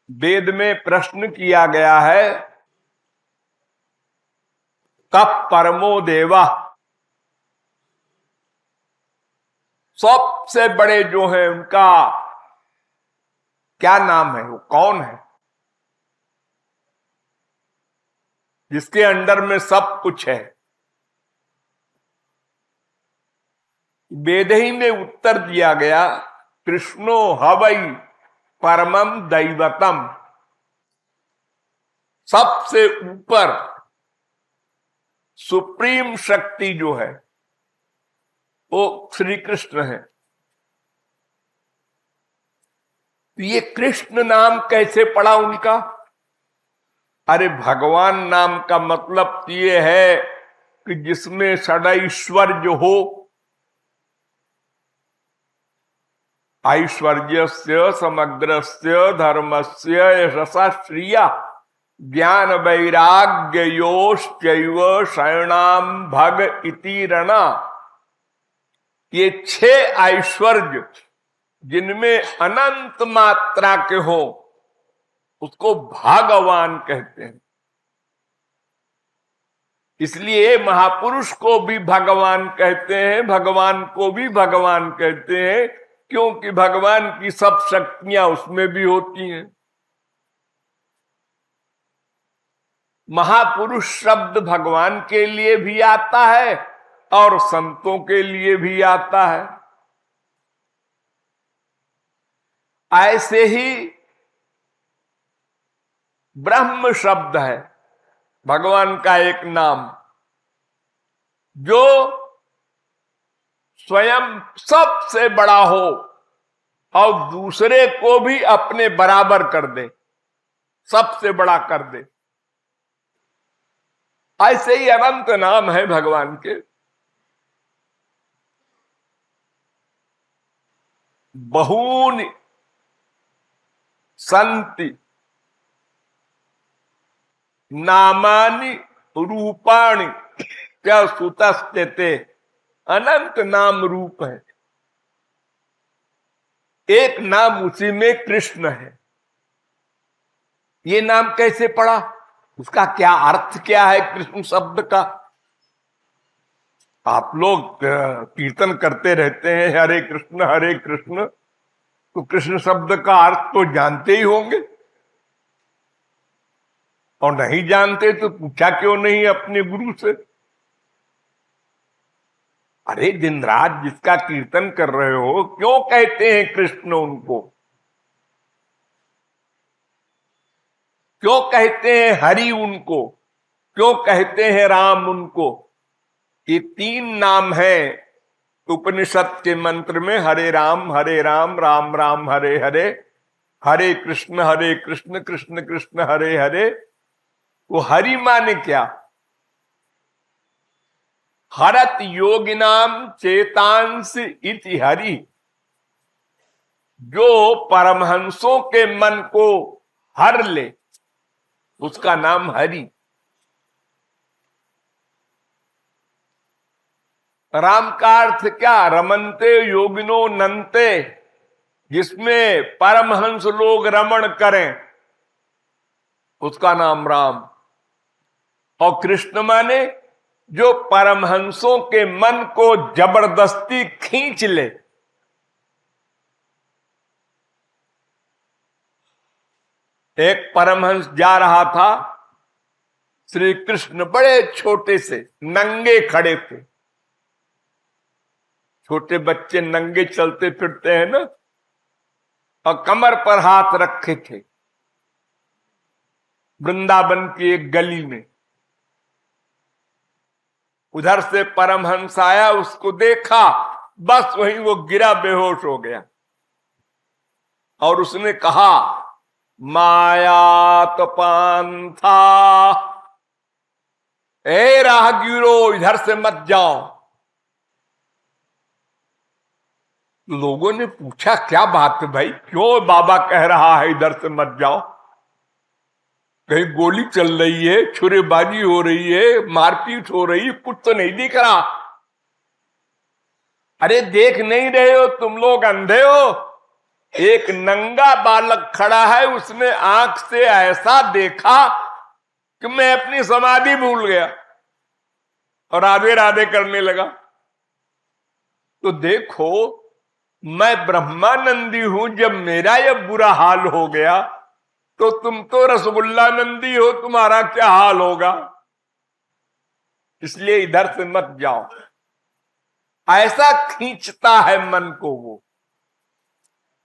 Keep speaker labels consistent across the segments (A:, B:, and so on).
A: वेद में प्रश्न किया गया है, कप परमो देवा, सबसे बड़े जो है उनका क्या नाम है, वो कौन है जिसके अंडर में सब कुछ है। वेद ही में उत्तर दिया गया, कृष्णो हवै परमम दैवतम, सबसे ऊपर सुप्रीम शक्ति जो है वो श्री कृष्ण है। तो ये कृष्ण नाम कैसे पड़ा उनका? अरे भगवान नाम का मतलब ये है कि जिसमें षडैश्वर्य हो, ऐश्वर्यस्य समग्रस्य धर्मस्य यशसा श्रिया ज्ञान वैराग्य योश्चैव शरणाम भग इति रणा। ये 6 ऐश्वर्य जिनमें अनंत मात्रा के हो उसको भगवान कहते हैं। इसलिए महापुरुष को भी भगवान कहते हैं, भगवान को भी भगवान कहते हैं, क्योंकि भगवान की सब शक्तियां उसमें भी होती हैं। महापुरुष शब्द भगवान के लिए भी आता है और संतों के लिए भी आता है। ऐसे ही ब्रह्म शब्द है भगवान का एक नाम, जो स्वयं सबसे बड़ा हो और दूसरे को भी अपने बराबर कर दे, सबसे बड़ा कर दे। ऐसे ही अनंत नाम है भगवान के। बहूनि संति नामानि रूपाणि क्या सुतस्ते, अनंत नाम रूप है। एक नाम उसी में कृष्ण है। ये नाम कैसे पड़ा, उसका क्या अर्थ क्या है कृष्ण शब्द का? आप लोग कीर्तन करते रहते हैं हरे कृष्ण, तो कृष्ण शब्द का अर्थ तो जानते ही होंगे, और नहीं जानते तो पूछा क्यों नहीं अपने गुरु से? अरे दिन रात जिसका कीर्तन कर रहे हो, क्यों कहते हैं कृष्ण उनको? क्यों कहते हैं हरि उनको? क्यों कहते हैं राम उनको? ये 3 नाम है उपनिषद के मंत्र में, हरे राम राम राम हरे हरे, हरे कृष्ण कृष्ण कृष्ण हरे हरे। वो हरि माने क्या? हरत योगिनाम चेतांस इति हरि, जो परमहंसों के मन को हर ले उसका नाम हरि। राम का अर्थ क्या? रमनते योगिनो नंते, जिसमें परमहंस लोग रमण करें उसका नाम राम। और कृष्ण माने जो परमहंसों के मन को जबरदस्ती खींच ले। एक परमहंस जा रहा था, श्री कृष्ण बड़े छोटे से नंगे खड़े थे। छोटे बच्चे नंगे चलते फिरते हैं ना, और कमर पर हाथ रखे थे। वृंदावन की एक गली में उधर से परमहंस आया, उसको देखा, बस वहीं वो गिरा, बेहोश हो गया। और उसने कहा, मायात पांथा, ए राहगीरो इधर से मत जाओ। लोगों ने पूछा, क्या बात है भाई, क्यों बाबा कह रहा है इधर से मत जाओ? कहीं गोली चल रही है, छुरेबाजी हो रही है, मारपीट हो रही है, कुछ तो नहीं दिख रहा। अरे देख नहीं रहे हो, तुम लोग अंधे हो? एक नंगा बालक खड़ा है, उसने आंख से ऐसा देखा कि मैं अपनी समाधि भूल गया और राधे राधे करने लगा। तो देखो, मैं ब्रह्मानंदी हूं, जब मेरा यह बुरा हाल हो गया तो तुम तो रसगुल्ला नंदी हो, तुम्हारा क्या हाल होगा। इसलिए इधर से मत जाओ। ऐसा खींचता है मन को वो,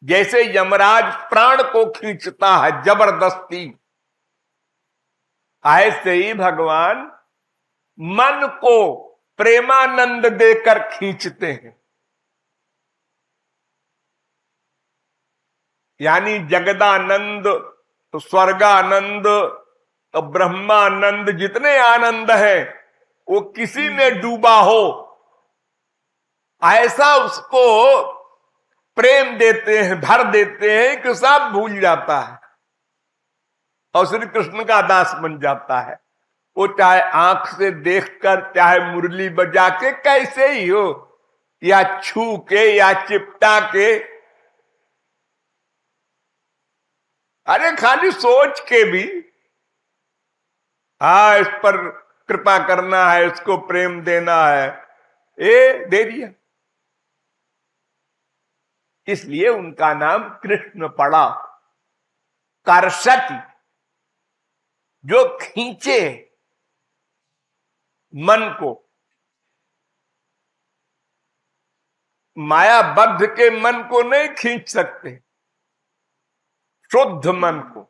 A: जैसे यमराज प्राण को खींचता है जबरदस्ती, ऐसे ही भगवान मन को प्रेमानंद देकर खींचते हैं। यानी जगदानंद, तो स्वर्गानंद, तो ब्रह्मानंद, जितने आनंद है वो किसी में डूबा हो, ऐसा उसको प्रेम देते हैं, भर देते हैं कि सब भूल जाता है और श्री कृष्ण का दास बन जाता है। वो चाहे आंख से देखकर, चाहे मुरली बजा के, कैसे ही हो, या छू के या चिपटा के, अरे खाली सोच के भी, हाँ इस पर कृपा करना है, इसको प्रेम देना है, ये दे दिया। इसलिए उनका नाम कृष्ण पड़ा। कर्षति, जो खींचे मन को। मायाबद्ध के मन को नहीं खींच सकते, शुद्ध मन को।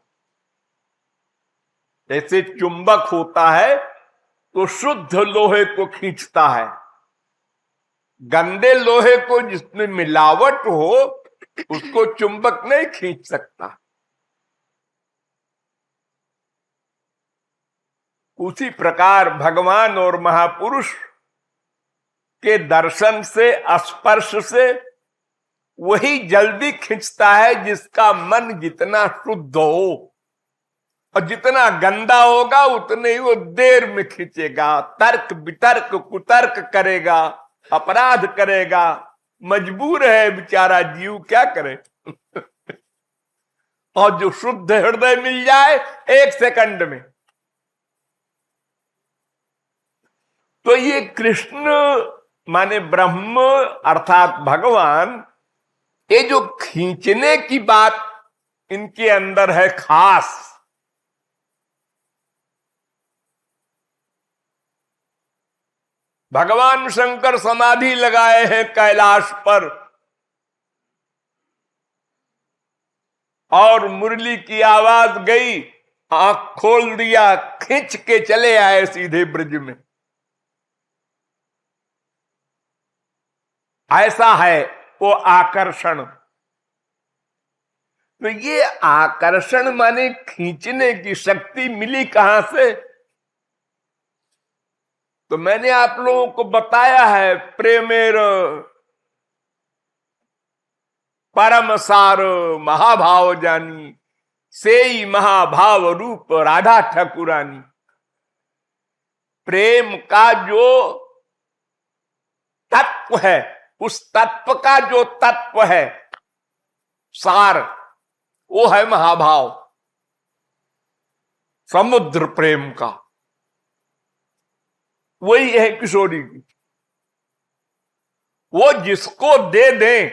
A: जैसे चुंबक होता है तो शुद्ध लोहे को खींचता है, गंदे लोहे को जिसमें मिलावट हो उसको चुंबक नहीं खींच सकता। उसी प्रकार भगवान और महापुरुष के दर्शन से, स्पर्श से वही जल्दी खींचता है जिसका मन जितना शुद्ध हो, और जितना गंदा होगा उतने ही वो देर में खींचेगा, तर्क वितर्क कुतर्क करेगा, अपराध करेगा। मजबूर है बेचारा जीव, क्या करे। और जो शुद्ध हृदय मिल जाए 1 सेकंड में, तो ये कृष्ण माने ब्रह्म अर्थात भगवान, ये जो खींचने की बात इनके अंदर है खास। भगवान शंकर समाधि लगाए हैं कैलाश पर, और मुरली की आवाज गई, आंख खोल दिया, खींच के चले आए सीधे ब्रज में। ऐसा है वो आकर्षण। तो ये आकर्षण माने खींचने की शक्ति मिली कहां से? तो मैंने आप लोगों को बताया है, प्रेमेर परम सार महाभाव जानी, सेई महाभाव रूप राधा ठाकुरानी। प्रेम का जो तत्व है, उस तत्व का जो तत्व है सार, वो है महाभाव, समुद्र प्रेम का। वही है किशोरी की। वो जिसको दे दें,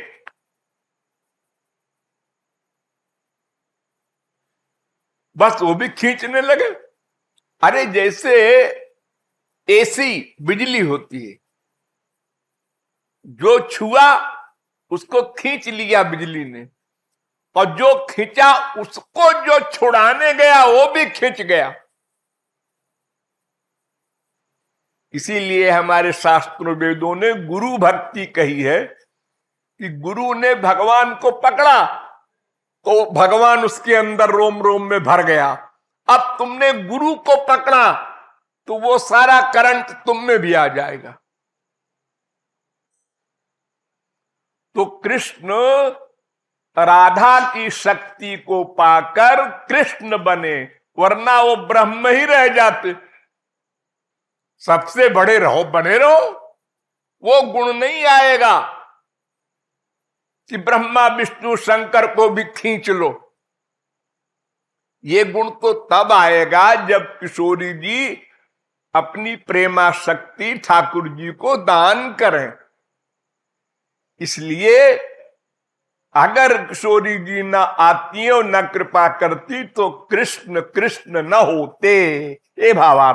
A: बस वो भी खींचने लगे। अरे जैसे एसी बिजली होती है, जो छुआ उसको खींच लिया बिजली ने, और जो खींचा उसको जो छुड़ाने गया वो भी खींच गया। इसीलिए हमारे शास्त्रों वेदों ने गुरु भक्ति कही है कि गुरु ने भगवान को पकड़ा तो भगवान उसके अंदर रोम रोम में भर गया। अब तुमने गुरु को पकड़ा तो वो सारा करंट तुम में भी आ जाएगा। तो कृष्ण राधा की शक्ति को पाकर कृष्ण बने, वरना वो ब्रह्म ही रह जाते। सबसे बड़े रहो, बने रहो, वो गुण नहीं आएगा। कि ब्रह्मा विष्णु शंकर को भी खींच लो। ये गुण तो तब आएगा जब किशोरी जी अपनी प्रेमा शक्ति ठाकुर जी को दान करें। इसलिए अगर किशोरी जी न आती और न कृपा करती तो कृष्ण कृष्ण न होते। ये भावार्थ।